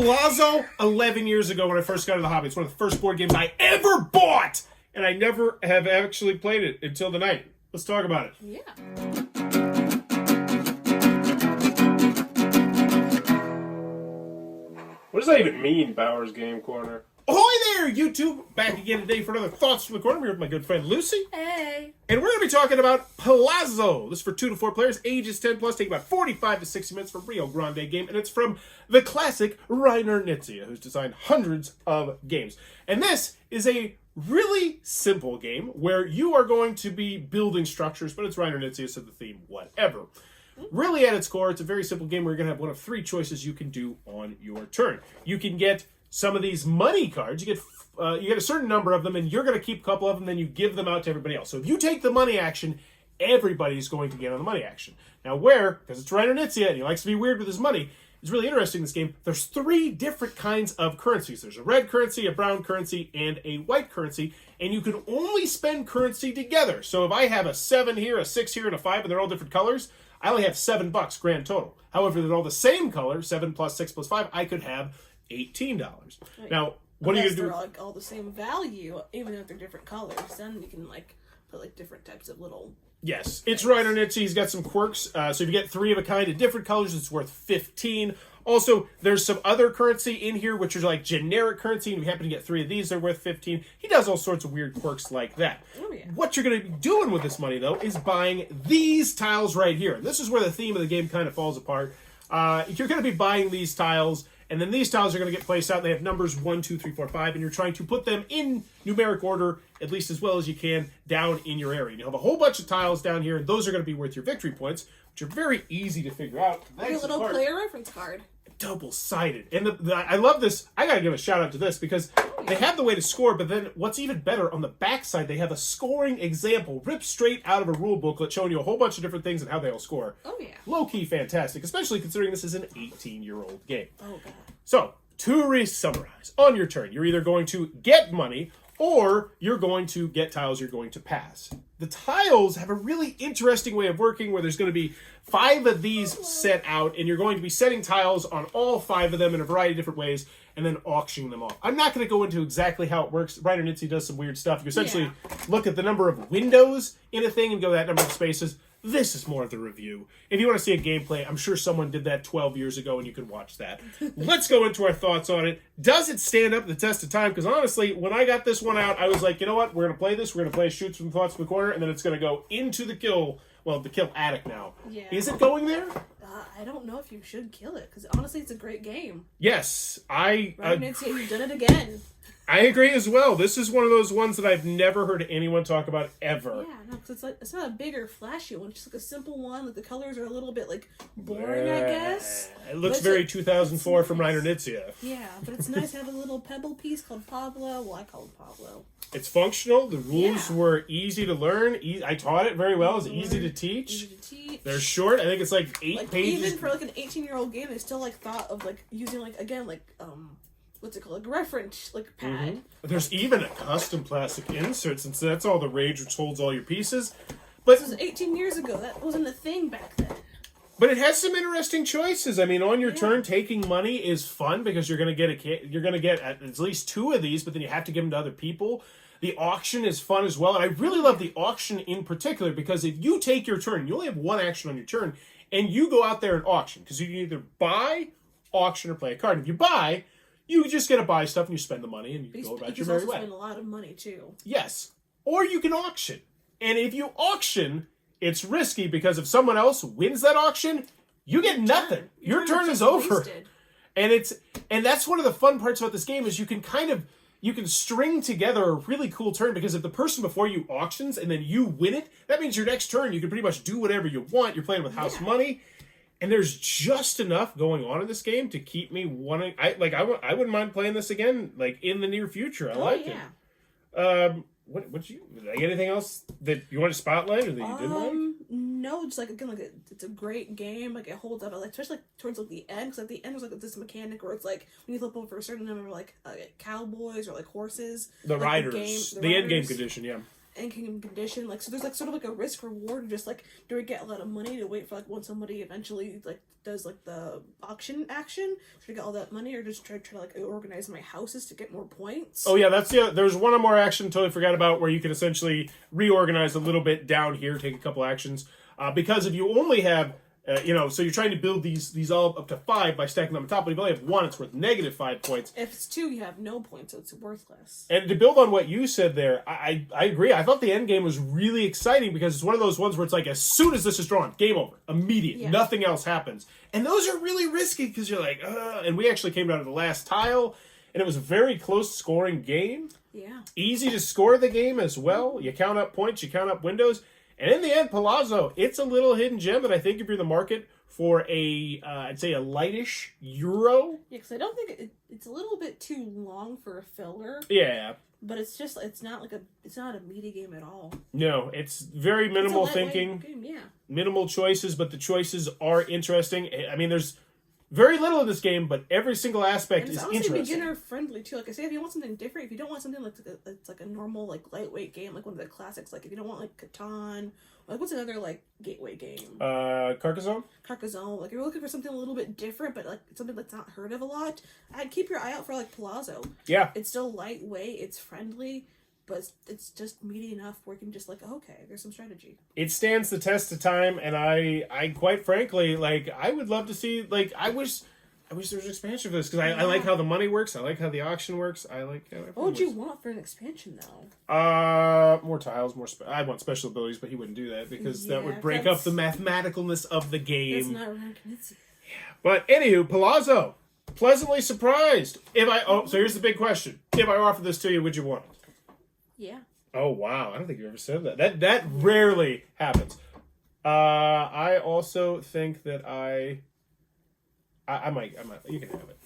Palazzo 11 years ago when I first got into the hobby. It's one of the first board games I ever bought, and I never have actually played it until tonight. Let's talk about it. Yeah. What does that even mean, Bauer's Game Corner? Ahoy there, YouTube! Back again today for another Thoughts from the Corner. I'm here with my good friend Lucy. Hey. And we're going to be talking about Palazzo. This is for 2 to 4 players, ages 10 plus, take about 45 to 60 minutes for a Rio Grande game. And it's from the classic Reiner Knizia, who's designed hundreds of games. And this is a really simple game where you are going to be building structures, but it's Reiner Knizia, so the theme, whatever. Really, at its core, it's a very simple game where you're going to have one of 3 choices you can do on your turn. You can get some of these money cards. You get a certain number of them, and you're going to keep a couple of them, then you give them out to everybody else. So if you take the money action, everybody's going to get on the money action. Now because it's Reiner Knizia, and he likes to be weird with his money, it's really interesting in this game. There's 3 different kinds of currencies. There's a red currency, a brown currency, and a white currency, and you can only spend currency together. So if I have a 7 here, a 6 here, and a 5, and they're all different colors, I only have $7 grand total. However, they're all the same color, 7 plus 6 plus 5, I could have $18. Right. Now, what are you going to do? They're all the same value, even if they're different colors. Then you can put different types of little. Yes, it's Reiner Knizia. He's got some quirks. So if you get 3 of a kind of different colors, it's worth 15. Also, there's some other currency in here, which is like generic currency, and if you happen to get 3 of these, they're worth 15. He does all sorts of weird quirks like that. Oh, yeah. What you're going to be doing with this money, though, is buying these tiles right here. And this is where the theme of the game kind of falls apart. You're going to be buying these tiles, and then these tiles are going to get placed out. They have numbers 1, 2, 3, 4, 5, and you're trying to put them in numeric order, at least as well as you can, down in your area. You have a whole bunch of tiles down here, and those are going to be worth your victory points, which are very easy to figure out. Your little player reference card. Double-sided. And I love this. I got to give a shout-out to this, because they have the way to score, but then what's even better, on the backside, they have a scoring example ripped straight out of a rule booklet showing you a whole bunch of different things and how they all score. Oh, yeah. Low-key fantastic, especially considering this is an 18-year-old game. Oh, God. So, to re-summarize, on your turn, you're either going to get money, or you're going to get tiles you're going to pass. The tiles have a really interesting way of working where there's going to be 5 of these set out, and you're going to be setting tiles on all 5 of them in a variety of different ways, and then auctioning them off. I'm not going to go into exactly how it works. Reiner Knizia does some weird stuff. You essentially look at the number of windows in a thing and go that number of spaces. This is more of the review. If you want to see a gameplay, I'm sure someone did that 12 years ago, and you can watch that. Let's go into our thoughts on it. Does it stand up to the test of time? Because honestly, when I got this one out, I was like, you know what? We're going to play this. We're going to play Shoots from Thoughts from the Corner, and then it's going to go into the kill attic now. Yeah. Is it going there? I don't know if you should kill it, because honestly, it's a great game. Yes. Reiner Knizia, you've done it again. I agree as well. This is one of those ones that I've never heard anyone talk about ever. Yeah, no, because it's not a bigger, flashy one. It's just a simple one. The colors are a little bit boring, I guess. It looks very 2004 from Reiner Knizia. Yeah, but it's nice to have a little pebble piece called Pablo. Well, I call him Pablo. It's functional. The rules were easy to learn. I taught it very well. It's easy to teach. Easy to teach. They're short. I think it's 8 pages. Even for an 18-year-old game, they still thought of using what's it called? A reference pad. Mm-hmm. There's even a custom plastic insert, since that's all the rage, which holds all your pieces. But this was 18 years ago. That wasn't a thing back then. But it has some interesting choices. I mean, on your turn, taking money is fun because you're going to get at least 2 of these, but then you have to give them to other people. The auction is fun as well, and I really love the auction in particular because if you take your turn, you only have 1 action on your turn, and you go out there and auction because you can either buy, auction, or play a card. If you buy, you just get to buy stuff and you spend the money and you go about your merry way. You spend a lot of money too. Yes, or you can auction, and if you auction, it's risky because if someone else wins that auction, you get nothing. Your turn is over. And that's one of the fun parts about this game is you can string together a really cool turn because if the person before you auctions and then you win it, that means your next turn you can pretty much do whatever you want. You're playing with house money, and there's just enough going on in this game to keep me wanting. I wouldn't mind playing this again in the near future. I like it. Anything else that you want to spotlight or that you didn't like? No, just it's a great game. It holds up. Especially towards the end, because at the end there's this mechanic where it's when you flip over a certain number of cowboys or horses. The riders, the end game condition, yeah. end game condition. Like, so there's like sort of like a risk reward of just like, do I get a lot of money to wait for like when somebody eventually like does like the auction action to get all that money, or just try to like organize my houses to get more points? Oh yeah, there's one more action totally forgot about where you can essentially reorganize a little bit down here, take a couple actions, because if you only have so you're trying to build these all up to 5 by stacking them on top, but if you only have 1, it's worth -5 points. If it's 2, you have no points, so it's worthless. And to build on what you said there, I agree. I thought the end game was really exciting because it's one of those ones where it's like, as soon as this is drawn, game over, immediate, nothing else happens. And those are really risky because you're like, and we actually came down to the last tile, and it was a very close scoring game. Yeah. Easy to score the game as well. You count up points, you count up windows. And in the end, Palazzo, it's a little hidden gem that I think if you're in the market for I'd say a lightish Euro. Yeah, because I don't think it's a little bit too long for a filler. Yeah. But it's not a meaty game at all. No, it's very minimal thinking. Game, yeah. Minimal choices, but the choices are interesting. I mean, there's very little in this game, but every single aspect is interesting. It's honestly beginner friendly too. Like I say, if you want something different, if you don't want something it's like a normal like lightweight game, like one of the classics, like if you don't want like Catan, like what's another like gateway game? Carcassonne. Carcassonne. Like if you're looking for something a little bit different, but like something that's not heard of a lot, I'd keep your eye out for like Palazzo. Yeah. It's still lightweight. It's friendly. But it's just meaty enough where you can just like, okay, there's some strategy. It stands the test of time, and I quite frankly, like, I would love to see, like, I wish there was an expansion for this, because I like how the money works, I like how the auction works, I like how everything What would you want for an expansion, though? More tiles, I want special abilities, but he wouldn't do that, because that would break up the mathematicalness of the game. That's not Reiner Knizia. Yeah. But, anywho, Palazzo, pleasantly surprised. So here's the big question. If I offer this to you, would you want it? Yeah. Oh wow! I don't think you ever said that. That rarely happens. I also think that I might. You can have it.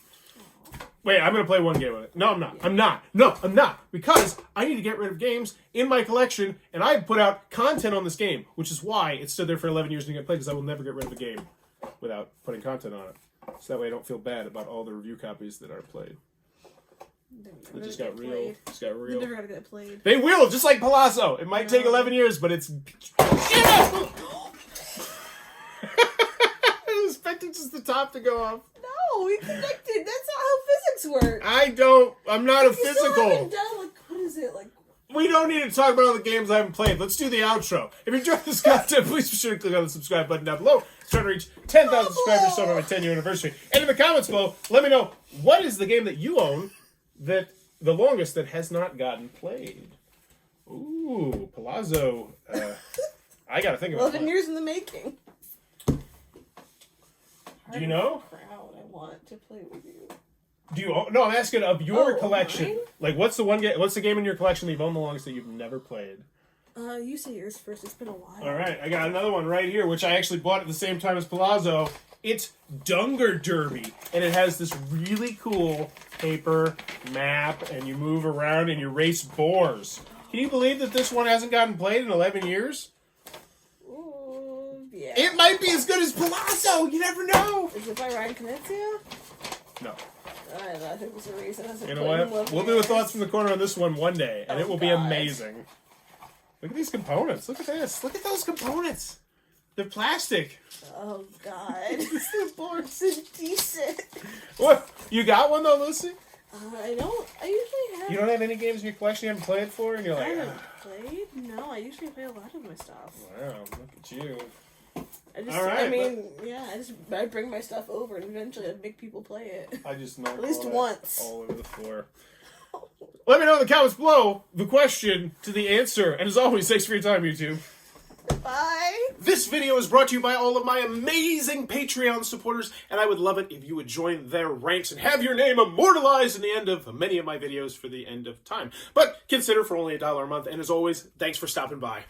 Wait, I'm gonna play one game with it. No, I'm not. I'm not. No, I'm not. Because I need to get rid of games in my collection, and I put out content on this game, which is why it stood there for 11 years and didn't get played. Because I will never get rid of a game without putting content on it. So that way I don't feel bad about all the review copies that are played. It just got real. It's got real. They're never gonna get played. They will, just like Palazzo. It might take 11 years, but it's. I was expecting just the top to go off. No, we connected. That's not how physics work. I'm not a physical. Still haven't done, like, what is it like? We don't need to talk about all the games I haven't played. Let's do the outro. If you enjoyed this content, please be sure to click on the subscribe button down below. It's trying to reach 10,000 subscribers on my 10-year anniversary. And in the comments below, let me know what is the game that you own that the longest that has not gotten played. Ooh, Palazzo. I gotta think about 11 years in the making. Do you know? Crowd, I want to play with you. Do you own? No, I'm asking of your collection. Mine? Like, what's the game in your collection that you've owned the longest that you've never played? You say yours first. It's been a while. All right, I got another one right here, which I actually bought at the same time as Palazzo. It's Dunger Derby, and it has this really cool paper map, and you move around and you race boars. Can you believe that this one hasn't gotten played in 11 years? Ooh, yeah. It might be as good as Palazzo. You never know. Is it by Reiner Knizia? No. I think there's a reason. You know what? We'll do a thoughts from the corner on this one day, and it will be amazing. Look at these components. Look at this. Look at those components. They're plastic. Oh, God. They're boards. This is decent. What? You got one, though, Lucy? I usually have. You don't have any games in your collection you haven't played for? And you're like, I haven't played? No, I usually play a lot of my stuff. Wow, look at you. All right, I bring my stuff over and eventually I make people play it. I just know at least once. All over the floor. Let me know in the comments below the question to the answer. And as always, thanks for your time, YouTube. Bye. This video is brought to you by all of my amazing Patreon supporters, and I would love it if you would join their ranks and have your name immortalized in the end of many of my videos for the end of time. But consider for only $1 a month, and as always, thanks for stopping by.